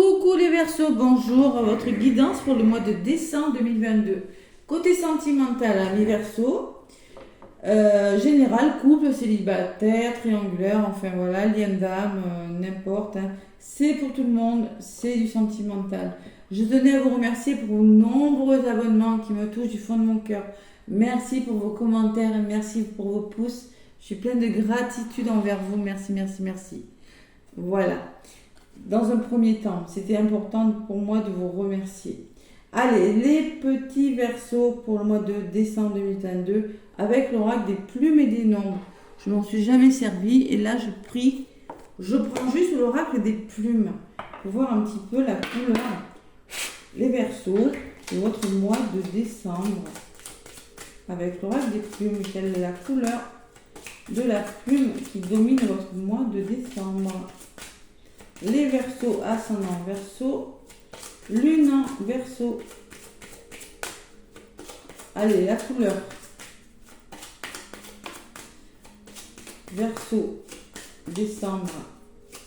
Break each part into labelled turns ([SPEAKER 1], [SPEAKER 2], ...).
[SPEAKER 1] Coucou les Verseaux, bonjour, votre guidance pour le mois de décembre 2022. Côté sentimental, amis Verseaux, général, couple, célibataire, triangulaire, enfin voilà, lien d'âme, n'importe. C'est pour tout le monde, c'est du sentimental. Je tenais à vous remercier pour vos nombreux abonnements qui me touchent du fond de mon cœur. Merci pour vos commentaires et merci pour vos pouces. Je suis pleine de gratitude envers vous. Merci, merci, merci. Voilà. Dans un premier temps, c'était important pour moi de vous remercier. Allez, les petits Verseaux pour le mois de décembre 2022 avec l'oracle des plumes et des nombres. Je ne m'en suis jamais servi et là je prends juste l'oracle des plumes pour voir un petit peu la couleur. Les Verseaux de votre mois de décembre avec l'oracle des plumes. Quelle est la couleur de la plume qui domine votre mois de décembre? Les Verseaux, ascendant Verseau, lune en Verseau. Allez, la couleur. Verseau, décembre,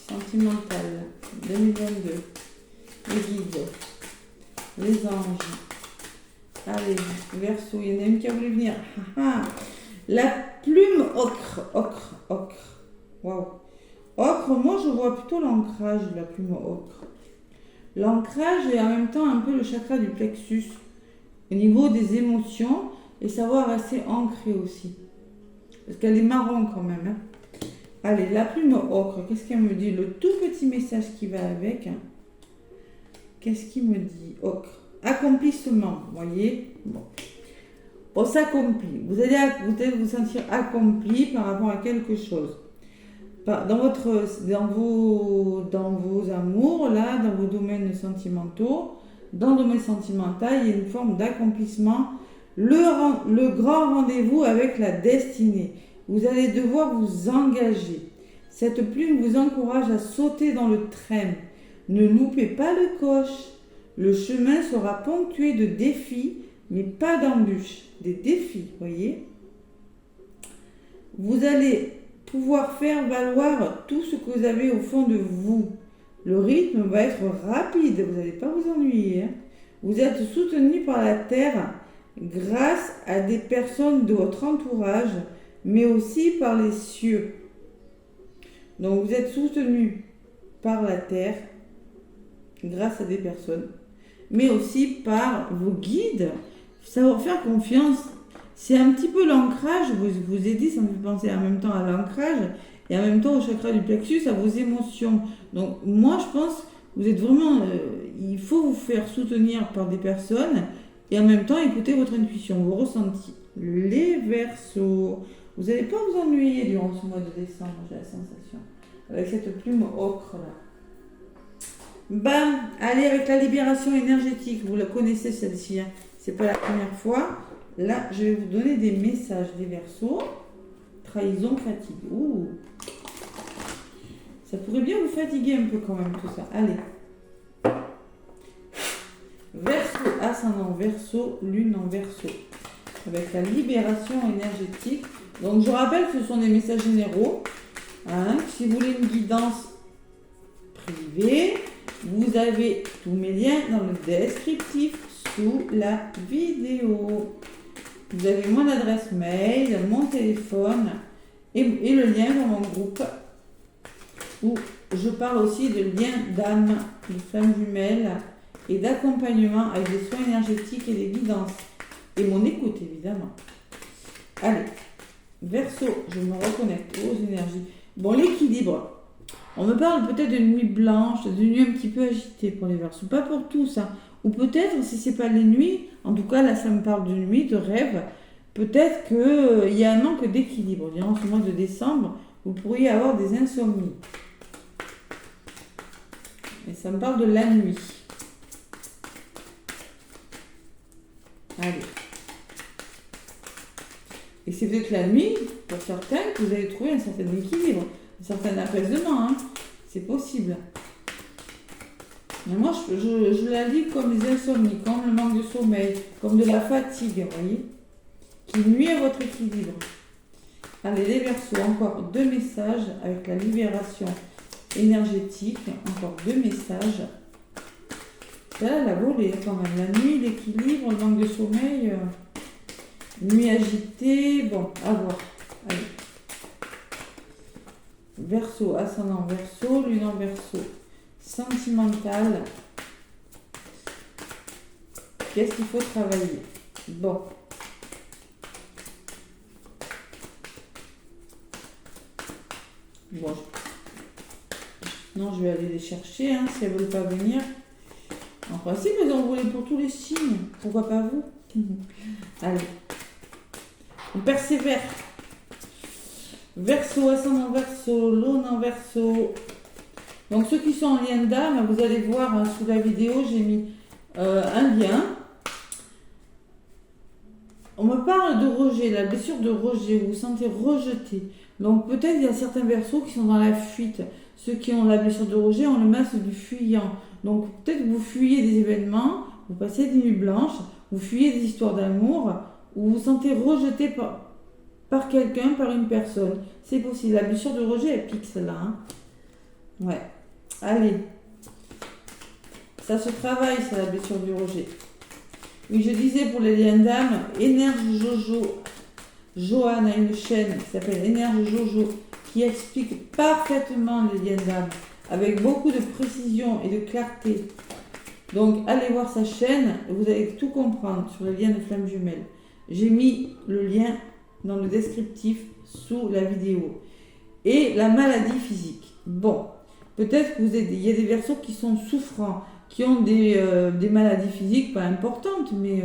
[SPEAKER 1] sentimental, 2022. Les guides, les anges. Allez, Verseau, il y en a une qui a voulu venir. La plume ocre. Waouh. Ocre, moi je vois plutôt l'ancrage de la plume ocre. L'ancrage est en même temps un peu le chakra du plexus, au niveau des émotions, et savoir rester ancré aussi. Parce qu'elle est marron quand même. Hein. Allez, la plume ocre, qu'est-ce qu'elle me dit? Le tout petit message qui va avec. Qu'est-ce qu'il me dit? Ocre. Accomplissement, vous voyez? Bon. On s'accomplit. Vous allez vous sentir accompli par rapport à quelque chose. Dans vos amours, là, dans vos domaines sentimentaux, dans le domaine sentimental, il y a une forme d'accomplissement, le grand rendez-vous avec la destinée. Vous allez devoir vous engager. Cette plume vous encourage à sauter dans le train. Ne loupez pas le coche. Le chemin sera ponctué de défis, mais pas d'embûches. Des défis, voyez. Vous allez pouvoir faire valoir tout ce que vous avez au fond de vous. Le rythme va être rapide, vous n'allez pas vous ennuyer. Hein. Vous êtes soutenu par la terre grâce à des personnes de votre entourage, mais aussi par les cieux. Donc vous êtes soutenu par la terre grâce à des personnes, mais aussi par vos guides. Savoir faire confiance. C'est un petit peu l'ancrage, vous ai dit, ça me fait penser en même temps à l'ancrage et en même temps au chakra du plexus, à vos émotions. Donc moi je pense que vous êtes vraiment, il faut vous faire soutenir par des personnes et en même temps écouter votre intuition, vos ressentis. Les Verseaux, vous n'allez pas vous ennuyer durant ce mois de décembre, j'ai la sensation, avec cette plume ocre là. Allez avec la libération énergétique, vous la connaissez celle-ci, hein. C'est pas la première fois. Là, je vais vous donner des messages des Verseaux. Trahison, fatigue. Ouh. Ça pourrait bien vous fatiguer un peu quand même tout ça. Allez. Verseau, ascendant Verseau, lune en Verseau. Avec la libération énergétique. Donc je rappelle que ce sont des messages généraux. Hein. Si vous voulez une guidance privée, vous avez tous mes liens dans le descriptif sous la vidéo. Vous avez mon adresse mail, mon téléphone et le lien dans mon groupe où je parle aussi de liens d'âme, de femmes jumelles et d'accompagnement avec des soins énergétiques et des guidances. Et mon écoute évidemment. Allez, Verseau, je me reconnecte aux énergies. Bon, l'équilibre. On me parle peut-être d'une nuit blanche, d'une nuit un petit peu agitée pour les Verseaux. Pas pour tous, hein. Ou peut-être, si ce n'est pas les nuits, en tout cas là ça me parle de nuit, de rêve, peut-être qu'il y a un manque d'équilibre. Durant ce mois de décembre, vous pourriez avoir des insomnies. Et ça me parle de la nuit. Allez. Et c'est peut-être la nuit, pour certains, que vous allez trouver un certain équilibre, un certain apaisement. Hein. C'est possible. Mais moi, je la lis comme les insomnies, comme le manque de sommeil, comme de la fatigue, vous voyez, qui nuit à votre équilibre. Allez, les Verseaux, encore 2 messages avec la libération énergétique. Encore 2 messages celle-là, elle a volé quand même. La nuit, l'équilibre, le manque de sommeil, nuit agitée, bon, à voir. Allez. Verseau, ascendant Verseau, lune en Verseau. Sentimental. Qu'est-ce qu'il faut travailler? Bon. Bon. Non, je vais aller les chercher, hein, si elles ne veulent pas venir. En principe, elles ont volé pour tous les signes. Pourquoi pas vous? Allez. On persévère. Verseau, ascendant Verseau, lune en Verseau. Donc ceux qui sont en lien d'âme, vous allez voir hein, sous la vidéo, j'ai mis un lien. On me parle de rejet, la blessure de rejet, vous vous sentez rejeté. Donc peut-être il y a certains Verseaux qui sont dans la fuite. Ceux qui ont la blessure de rejet ont le masque du fuyant. Donc peut-être que vous fuyez des événements, vous passez des nuits blanches, vous fuyez des histoires d'amour, ou vous vous sentez rejeté par quelqu'un, par une personne. C'est possible. La blessure de rejet, elle pique celle-là. Hein. Ouais. Allez. Ça se travaille, c'est la blessure du rejet. Oui, je disais pour les liens d'âme, Énergie Jojo. Joanne a une chaîne qui s'appelle Énergie Jojo qui explique parfaitement les liens d'âme avec beaucoup de précision et de clarté. Donc, allez voir sa chaîne, vous allez tout comprendre sur les liens de flammes jumelles. J'ai mis le lien dans le descriptif sous la vidéo. Et la maladie physique. Bon, peut-être que il y a des Verseaux qui sont souffrants, qui ont des maladies physiques pas importantes, mais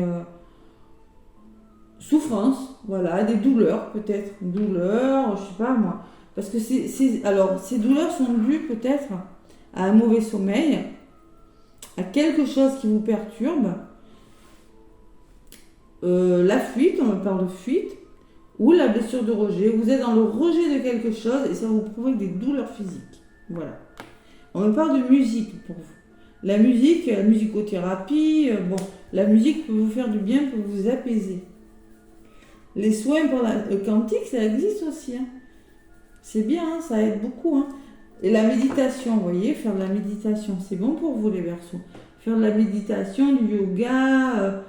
[SPEAKER 1] souffrance, voilà, des douleurs peut-être, douleurs, je sais pas moi. Parce que alors, ces douleurs sont dues peut-être à un mauvais sommeil, à quelque chose qui vous perturbe, la fuite, on me parle de fuite, ou la blessure de rejet. Vous êtes dans le rejet de quelque chose et ça vous provoque des douleurs physiques. Voilà. On me parle de musique pour vous. La musique, la musicothérapie, bon, la musique peut vous faire du bien, peut vous apaiser. Les soins pour le quantique, ça existe aussi. Hein. C'est bien, hein, ça aide beaucoup. Hein. Et la méditation, vous voyez, faire de la méditation, c'est bon pour vous les Verseaux. Faire de la méditation, du yoga,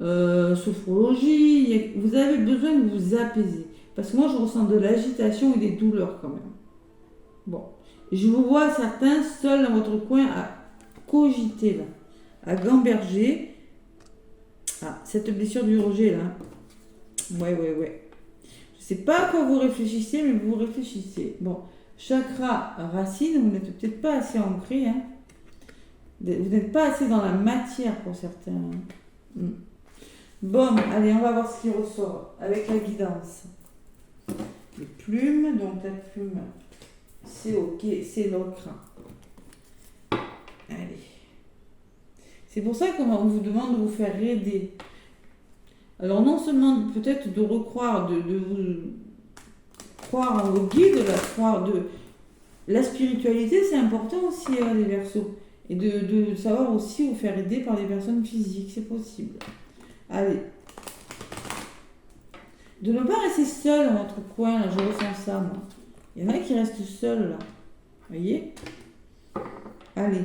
[SPEAKER 1] sophrologie, vous avez besoin de vous apaiser. Parce que moi, je ressens de l'agitation et des douleurs quand même. Bon. Et je vous vois certains seuls dans votre coin à cogiter là, à gamberger. Ah, cette blessure du rejet là. Ouais. Je sais pas à quoi vous réfléchissez, mais vous réfléchissez. Bon, chakra racine, vous n'êtes peut-être pas assez ancré. Hein. Vous n'êtes pas assez dans la matière pour certains. Bon, allez, on va voir ce qui ressort avec la guidance. Les plumes, donc la plume, c'est ok, c'est l'ocre. Allez. C'est pour ça qu'on vous demande de vous faire aider. Alors non seulement peut-être de recroire, de vous croire en vos guides, la spiritualité, c'est important aussi les Verseaux. Et de savoir aussi vous faire aider par des personnes physiques, c'est possible. Allez. De ne pas rester seul dans votre coin, là, je ressens ça, moi. Il y en a qui restent seuls, là. Vous voyez? Allez.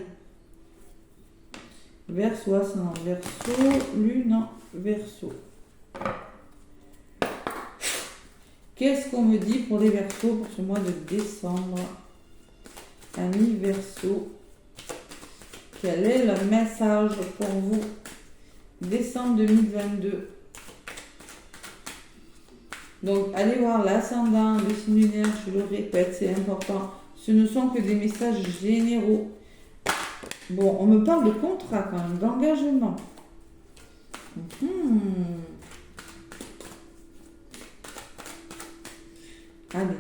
[SPEAKER 1] Verseau, ascendant Verseau, lune en Verseau. Qu'est-ce qu'on me dit pour les Verseaux pour ce mois de décembre? Amis Verseau. Quel est le message pour vous? Décembre 2022. Donc, allez voir l'ascendant, le signe lunaire, je le répète, c'est important. Ce ne sont que des messages généraux. Bon, on me parle de contrat quand même, d'engagement. Allez.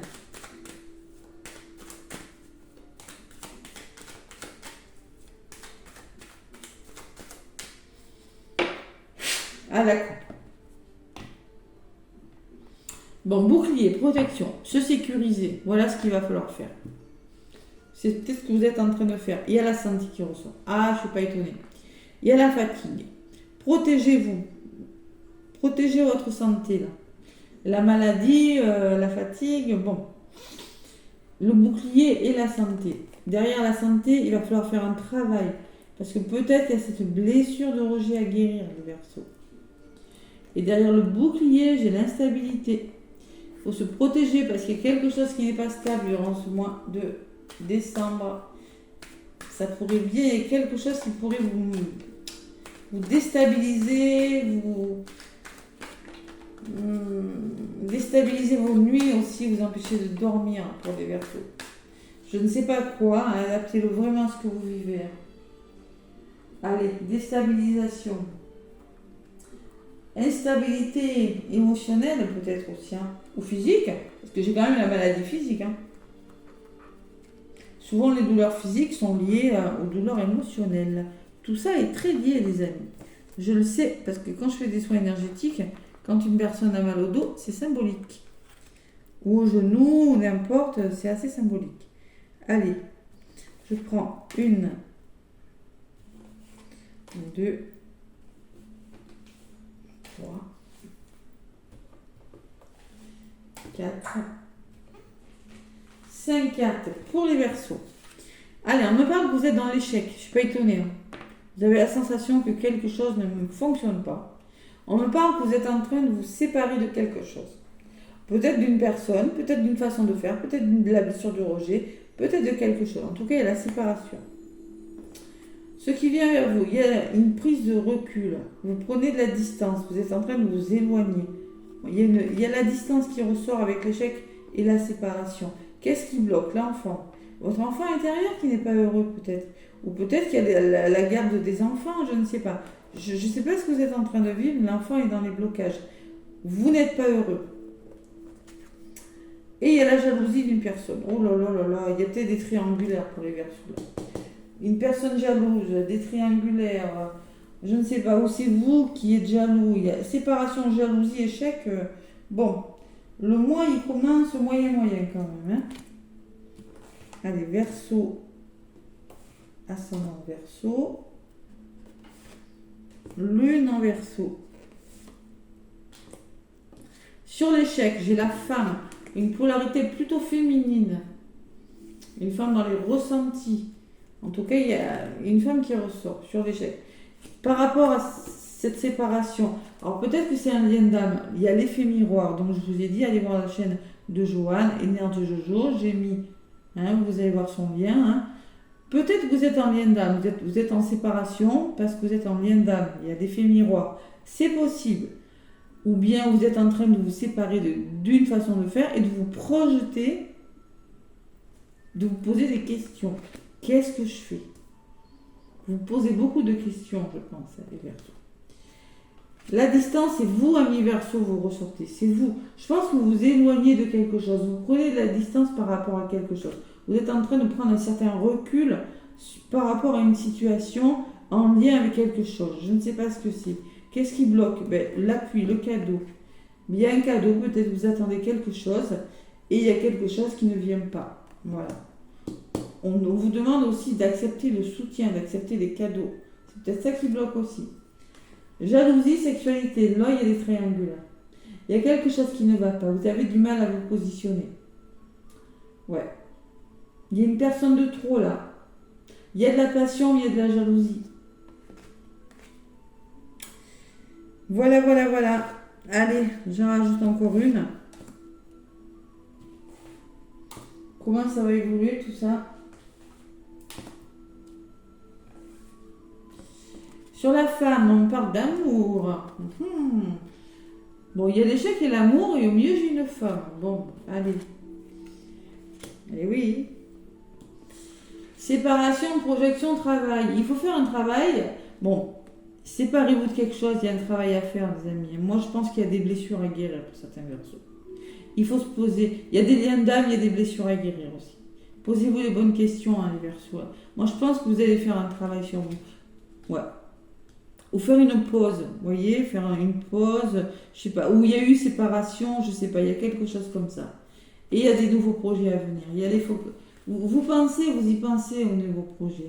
[SPEAKER 1] Ah d'accord. Bon, bouclier, protection, se sécuriser. Voilà ce qu'il va falloir faire. C'est peut-être ce que vous êtes en train de faire. Il y a la santé qui ressort. Ah, je ne suis pas étonnée. Il y a la fatigue. Protégez-vous. Protégez votre santé, là. La maladie, la fatigue, bon. Le bouclier et la santé. Derrière la santé, il va falloir faire un travail. Parce que peut-être qu'il y a cette blessure de rejet à guérir, les Verseaux. Et derrière le bouclier, j'ai l'instabilité. Il faut se protéger parce qu'il y a quelque chose qui n'est pas stable durant ce mois de décembre. Ça pourrait bien, il y a quelque chose qui pourrait vous déstabiliser, déstabiliser vos nuits aussi, vous empêcher de dormir pour les Verseaux. Je ne sais pas quoi, hein, adaptez-le vraiment à ce que vous vivez. Allez, déstabilisation. Instabilité émotionnelle peut-être aussi, hein, ou physique, parce que j'ai quand même la maladie physique. Hein. Souvent les douleurs physiques sont liées aux douleurs émotionnelles. Tout ça est très lié les amis. Je le sais parce que quand je fais des soins énergétiques, quand une personne a mal au dos, c'est symbolique. Ou au genou, n'importe, c'est assez symbolique. Allez, je prends 1, 2, 3, 4, 5 cartes pour les Verseaux. Allez, on me parle que vous êtes dans l'échec. Je ne suis pas étonnée. Hein. Vous avez la sensation que quelque chose ne fonctionne pas. On me parle que vous êtes en train de vous séparer de quelque chose. Peut-être d'une personne, peut-être d'une façon de faire, peut-être de la blessure du rejet, peut-être de quelque chose. En tout cas, il y a la séparation. Ce qui vient vers vous, il y a une prise de recul. Vous prenez de la distance, vous êtes en train de vous éloigner. Il y a la distance qui ressort avec l'échec et la séparation. Qu'est-ce qui bloque l'enfant? Votre enfant intérieur qui n'est pas heureux peut-être. Ou peut-être qu'il y a la garde des enfants, je ne sais pas. Je ne sais pas ce que vous êtes en train de vivre, l'enfant est dans les blocages. Vous n'êtes pas heureux. Et il y a la jalousie d'une personne. Oh là là là là, il y a peut-être des triangulaires pour les Verseaux. Une personne jalouse, des triangulaires, je ne sais pas, ou c'est vous qui êtes jaloux. Il y a séparation, jalousie, échec. Bon, le mois il commence moyen quand même. Hein. Allez, Verseau, ascendant Verseau, lune en Verseau. Sur l'échec, j'ai la femme, une polarité plutôt féminine, une femme dans les ressentis. En tout cas, il y a une femme qui ressort sur l'échec. Par rapport à cette séparation, alors peut-être que c'est un lien d'âme, il y a l'effet miroir, donc je vous ai dit, allez voir la chaîne de Joanne, Énergie Jojo, j'ai mis, hein, vous allez voir son lien. Hein. Peut-être que vous êtes en lien d'âme, vous êtes en séparation parce que vous êtes en lien d'âme, il y a l'effet miroir, c'est possible. Ou bien vous êtes en train de vous séparer d'une façon de faire et de vous projeter, de vous poser des questions. Qu'est-ce que je fais? Vous posez beaucoup de questions, je pense, les Verseaux. La distance, c'est vous, amis Verseaux, vous ressortez. C'est vous. Je pense que vous vous éloignez de quelque chose. Vous prenez de la distance par rapport à quelque chose. Vous êtes en train de prendre un certain recul par rapport à une situation en lien avec quelque chose. Je ne sais pas ce que c'est. Qu'est-ce qui bloque? L'appui, le cadeau. Il y a un cadeau, peut-être vous attendez quelque chose et il y a quelque chose qui ne vient pas. Voilà. On vous demande aussi d'accepter le soutien, d'accepter les cadeaux. C'est peut-être ça qui bloque aussi. Jalousie, sexualité. Là, il y a des triangulaires. Il y a quelque chose qui ne va pas. Vous avez du mal à vous positionner. Ouais. Il y a une personne de trop là. Il y a de la passion, il y a de la jalousie. Voilà. Allez, j'en rajoute encore une. Comment ça va évoluer tout ça? Sur la femme, on parle d'amour. Bon, il y a l'échec et l'amour, et au milieu, j'ai une femme. Bon, allez. Eh oui. Séparation, projection, travail. Il faut faire un travail. Bon, séparez-vous de quelque chose, il y a un travail à faire, les amis. Moi, je pense qu'il y a des blessures à guérir pour certains Verseaux. Il faut se poser. Il y a des liens d'âme, il y a des blessures à guérir aussi. Posez-vous les bonnes questions, hein, les Verseaux. Moi, je pense que vous allez faire un travail sur vous. Ouais. Ou faire une pause, vous voyez, faire une pause, je sais pas, où il y a eu séparation, je sais pas, il y a quelque chose comme ça. Et il y a des nouveaux projets à venir. Il y a vous y pensez au nouveau projet.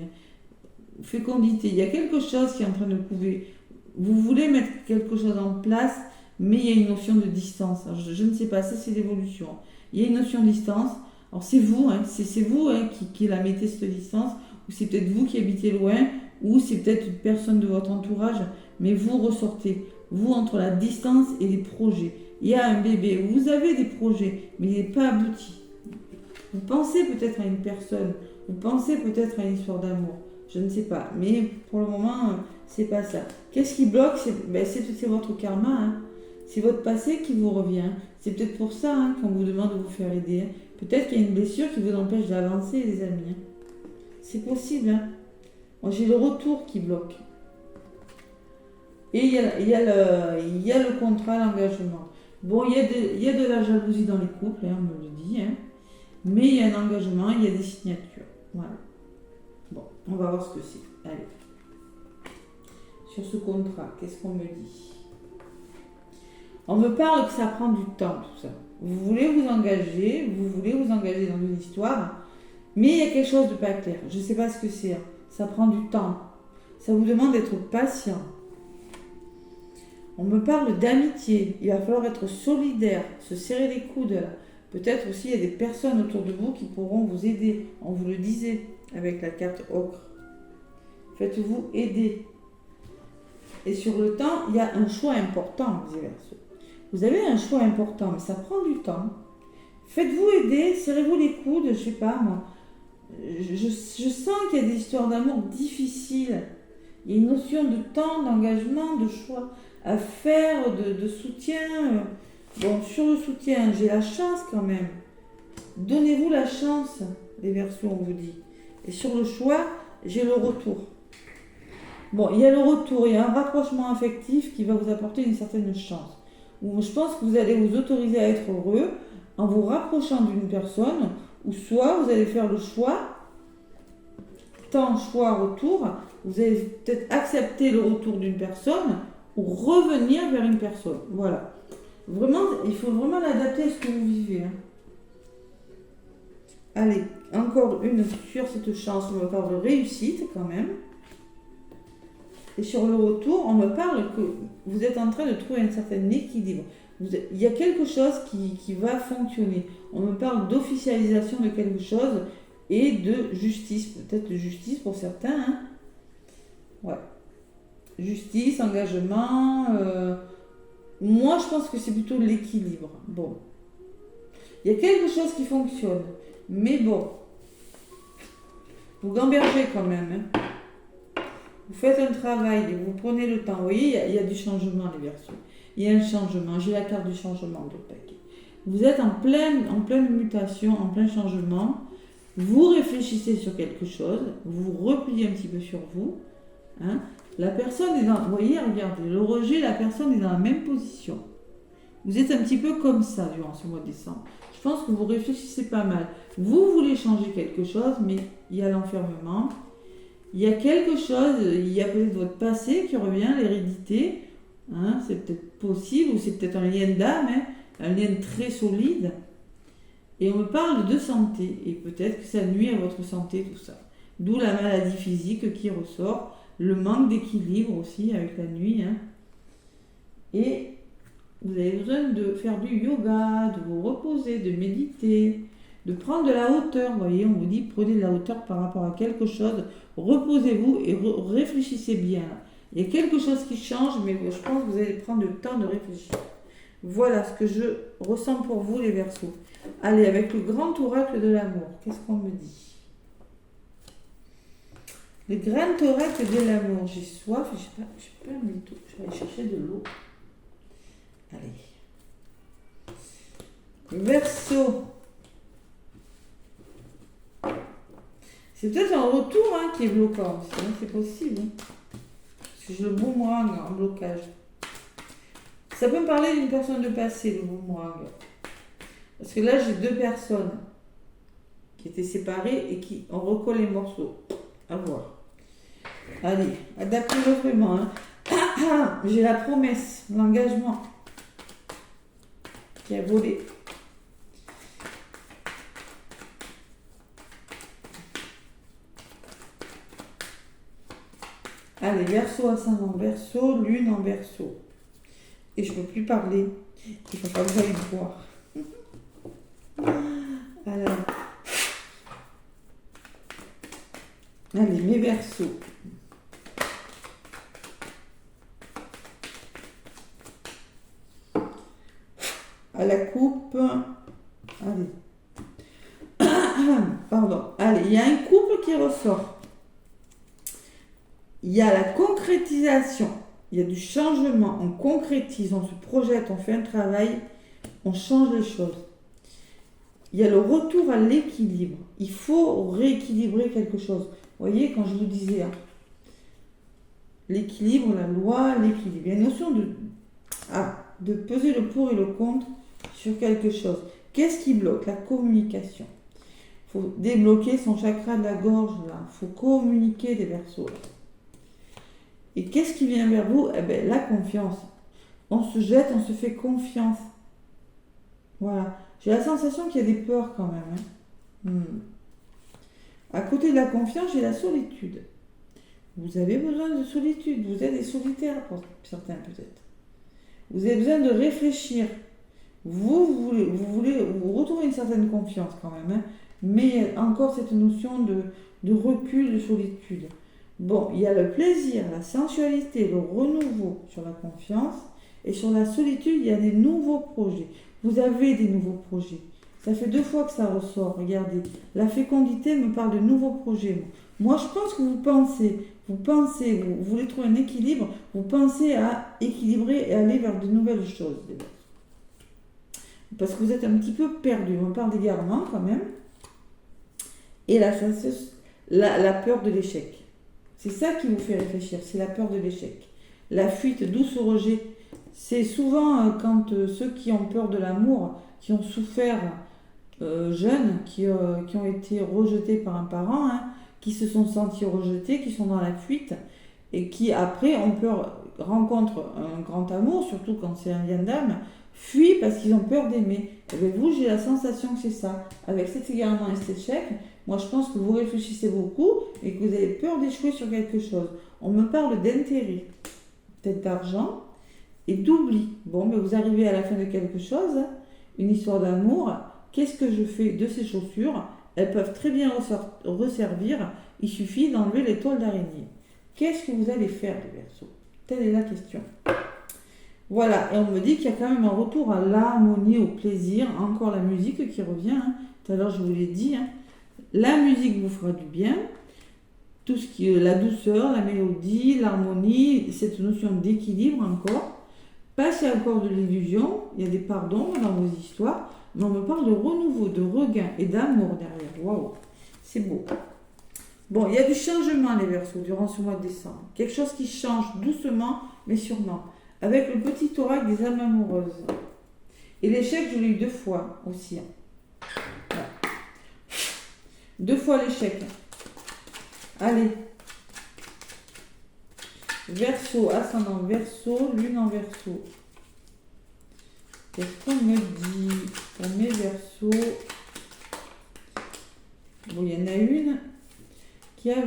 [SPEAKER 1] Fécondité, il y a quelque chose qui est en train de couver. Vous voulez mettre quelque chose en place, mais il y a une notion de distance. Alors, je ne sais pas, ça c'est l'évolution. Il y a une notion de distance. Alors c'est vous, hein, qui la mettez cette distance, ou c'est peut-être vous qui habitez loin, ou c'est peut-être une personne de votre entourage, mais vous ressortez, vous, entre la distance et les projets. Il y a un bébé, vous avez des projets, mais il n'est pas abouti. Vous pensez peut-être à une personne, vous pensez peut-être à une histoire d'amour, je ne sais pas, mais pour le moment, c'est pas ça. Qu'est-ce qui bloque? C'est votre karma, hein. C'est votre passé qui vous revient. C'est peut-être pour ça qu'on vous demande de vous faire aider. Peut-être qu'il y a une blessure qui vous empêche d'avancer, les amis. C'est possible. Moi, j'ai le retour qui bloque. Et il y a le contrat, l'engagement. Bon, il y a de la jalousie dans les couples, on me le dit. Mais il y a un engagement, il y a des signatures. Voilà. Bon, on va voir ce que c'est. Allez. Sur ce contrat, qu'est-ce qu'on me dit? On me parle que ça prend du temps, tout ça. Vous voulez vous engager dans une histoire, mais il y a quelque chose de pas clair. Je ne sais pas ce que c'est. Ça prend du temps. Ça vous demande d'être patient. On me parle d'amitié. Il va falloir être solidaire, se serrer les coudes. Là. Peut-être aussi il y a des personnes autour de vous qui pourront vous aider. On vous le disait avec la carte ocre. Faites-vous aider. Et sur le temps, il y a un choix important, les Verseaux. Vous avez un choix important, mais ça prend du temps. Faites-vous aider, serrez-vous les coudes, je sais pas moi. Je sens qu'il y a des histoires d'amour difficiles. Il y a une notion de temps, d'engagement, de choix à faire, de soutien. Bon, sur le soutien, j'ai la chance quand même. Donnez-vous la chance, les Verseaux, on vous dit. Et sur le choix, j'ai le retour. Bon, il y a le retour, il y a un rapprochement affectif qui va vous apporter une certaine chance. Je pense que vous allez vous autoriser à être heureux en vous rapprochant d'une personne, ou soit vous allez faire le choix, temps, choix, retour, vous allez peut-être accepter le retour d'une personne ou revenir vers une personne. Voilà. Vraiment, il faut vraiment l'adapter à ce que vous vivez. Allez, encore une sur cette chance, on me parle de réussite quand même. Et sur le retour, on me parle que vous êtes en train de trouver un certain équilibre. Il y a quelque chose qui va fonctionner. On me parle d'officialisation de quelque chose et de justice. Peut-être de justice pour certains. Ouais. Justice, engagement. Moi, je pense que c'est plutôt l'équilibre. Bon. Il y a quelque chose qui fonctionne. Mais bon. Vous gambergez quand même. Vous faites un travail et vous prenez le temps. Vous voyez, il y a du changement, les Verseaux. Il y a un changement. J'ai la carte du changement de paquet. Vous êtes en pleine mutation, en plein changement. Vous réfléchissez sur quelque chose. Vous repliez un petit peu sur vous. La personne est dans... Vous voyez, regardez, le rejet, la personne est dans la même position. Vous êtes un petit peu comme ça durant ce mois de décembre. Je pense que vous réfléchissez pas mal. Vous voulez changer quelque chose, mais il y a l'enfermement. Il y a quelque chose, il y a peut-être votre passé qui revient, l'hérédité, c'est peut-être possible, ou c'est peut-être un lien d'âme, un lien très solide. Et on me parle de santé, et peut-être que ça nuit à votre santé, tout ça. D'où la maladie physique qui ressort, le manque d'équilibre aussi avec la nuit. Et vous avez besoin de faire du yoga, de vous reposer, de méditer, de prendre de la hauteur. Vous voyez, on vous dit prenez de la hauteur par rapport à quelque chose, reposez-vous et réfléchissez bien. Il y a quelque chose qui change, mais je pense que vous allez prendre le temps de réfléchir. Voilà ce que je ressens pour vous, les Verseaux. Allez, avec le grand oracle de l'amour, qu'est-ce qu'on me dit? Le grand oracle de l'amour, j'ai soif, je sais pas du tout. Je vais aller chercher de l'eau. Allez. Verseau. C'est peut-être un retour qui est bloquant aussi, c'est possible. Parce que j'ai le boomerang en blocage. Ça peut me parler d'une personne de passé, le boomerang. Parce que là, j'ai deux personnes qui étaient séparées et qui ont recollé les morceaux. À voir. Allez, adaptez-le vraiment. J'ai la promesse, l'engagement qui a volé. Allez, Verseau, ascendant Verseau, lune en Verseau. Et je ne peux plus parler. Il faut pas que vous allez me voir. Alors. Allez, mes Verseaux. à la coupe. Allez. Pardon. Allez, il y a un couple qui ressort. Il y a la concrétisation. Il y a du changement. On concrétise, on se projette, on fait un travail, on change les choses. Il y a le retour à l'équilibre. Il faut rééquilibrer quelque chose. Vous voyez, quand je vous disais, hein, l'équilibre, la loi, l'équilibre. Il y a une notion de peser le pour et le contre sur quelque chose. Qu'est-ce qui bloque? La communication. Il faut débloquer son chakra de la gorge, là. Il faut communiquer des Verseaux. Et qu'est-ce qui vient vers vous? Eh bien, la confiance. On se jette, on se fait confiance. Voilà. J'ai la sensation qu'il y a des peurs quand même. Hein. À côté de la confiance, j'ai la solitude. Vous avez besoin de solitude. Vous êtes des solitaires pour certains peut-être. Vous avez besoin de réfléchir. Vous voulez vous retrouver une certaine confiance quand même. Hein. Mais il y a encore cette notion de recul, de solitude. Bon, il y a le plaisir, la sensualité, le renouveau sur la confiance. Et sur la solitude, il y a des nouveaux projets. Vous avez des nouveaux projets. Ça fait 2 fois que ça ressort. Regardez, la fécondité me parle de nouveaux projets. Moi, je pense que vous voulez trouver un équilibre, vous pensez à équilibrer et aller vers de nouvelles choses. Parce que vous êtes un petit peu perdu. On parle d'égarement quand même. Et la peur de l'échec. C'est ça qui vous fait réfléchir, c'est la peur de l'échec. La fuite douce au rejet. C'est souvent quand ceux qui ont peur de l'amour, qui ont souffert jeunes, qui ont été rejetés par un parent, hein, qui se sont sentis rejetés, qui sont dans la fuite, et qui après rencontrent un grand amour, surtout quand c'est un lien d'âme, fuient parce qu'ils ont peur d'aimer. Et bien vous, j'ai la sensation que c'est ça. Avec cet égarement et cet échec, moi je pense que vous réfléchissez beaucoup et que vous avez peur d'échouer sur quelque chose. On me parle d'intérêt, peut-être d'argent, et d'oubli. Bon, mais vous arrivez à la fin de quelque chose, une histoire d'amour. Qu'est-ce que je fais de ces chaussures? Elles peuvent très bien resservir. Il suffit d'enlever les toiles d'araignée. Qu'est-ce que vous allez faire, les Verseaux? Telle est la question. Voilà, et on me dit qu'il y a quand même un retour à l'harmonie, au plaisir. Encore la musique qui revient. Hein. Tout à l'heure, je vous l'ai dit. Hein. La musique vous fera du bien. Tout ce qui est la douceur, la mélodie, l'harmonie, cette notion d'équilibre encore. Passez encore de l'illusion, il y a des parts d'ombre dans vos histoires, mais on me parle de renouveau, de regain et d'amour derrière. Waouh, c'est beau. Bon, il y a du changement, les Verseaux, durant ce mois de décembre. Quelque chose qui change doucement, mais sûrement. Avec le petit oracle des âmes amoureuses. Et l'échec, je l'ai eu 2 fois aussi. Voilà. 2 fois l'échec. Allez. Verseau, ascendant Verseau, lune en Verseau. Qu'est-ce qu'on me dit pour mes Verseaux? Bon, il y en a une qui a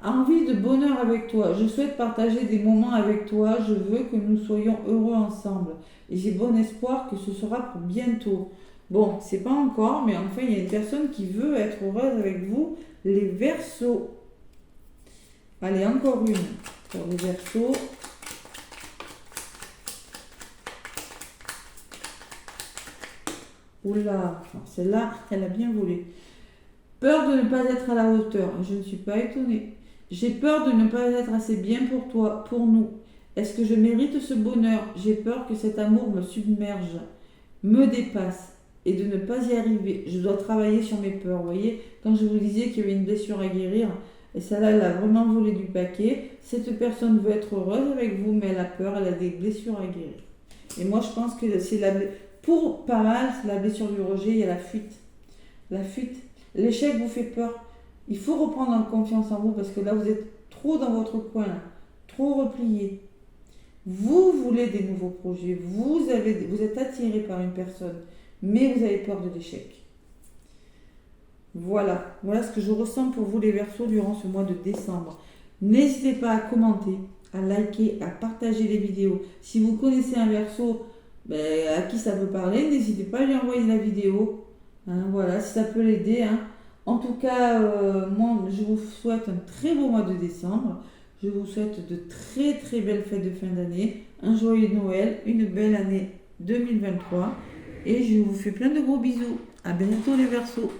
[SPEAKER 1] envie de bonheur avec toi. Je souhaite partager des moments avec toi. Je veux que nous soyons heureux ensemble. Et j'ai bon espoir que ce sera pour bientôt. Bon, c'est pas encore, mais enfin, il y a une personne qui veut être heureuse avec vous, les Verseaux. Allez, encore une pour les Verseaux. Oula, celle-là, elle a bien volé. Peur de ne pas être à la hauteur. Je ne suis pas étonnée. J'ai peur de ne pas être assez bien pour toi, pour nous. Est-ce que je mérite ce bonheur? J'ai peur que cet amour me submerge, me dépasse et de ne pas y arriver. Je dois travailler sur mes peurs. Vous voyez, quand je vous disais qu'il y avait une blessure à guérir, et celle-là, elle a vraiment volé du paquet. Cette personne veut être heureuse avec vous, mais elle a peur, elle a des blessures à guérir. Et moi, je pense que c'est pour pas mal, c'est la blessure du rejet, il y a la fuite. La fuite. L'échec vous fait peur. Il faut reprendre confiance en vous parce que là, vous êtes trop dans votre coin, là, trop replié. Vous voulez des nouveaux projets. Vous êtes attiré par une personne, mais vous avez peur de l'échec. Voilà ce que je ressens pour vous les Verseaux durant ce mois de décembre. N'hésitez pas à commenter, à liker, à partager les vidéos. Si vous connaissez un Verseau à qui ça peut parler, n'hésitez pas à lui envoyer la vidéo. Hein, voilà, si ça peut l'aider. Hein. En tout cas, moi, je vous souhaite un très beau mois de décembre. Je vous souhaite de très très belles fêtes de fin d'année, un joyeux Noël, une belle année 2023. Et je vous fais plein de gros bisous. À bientôt les Verseaux.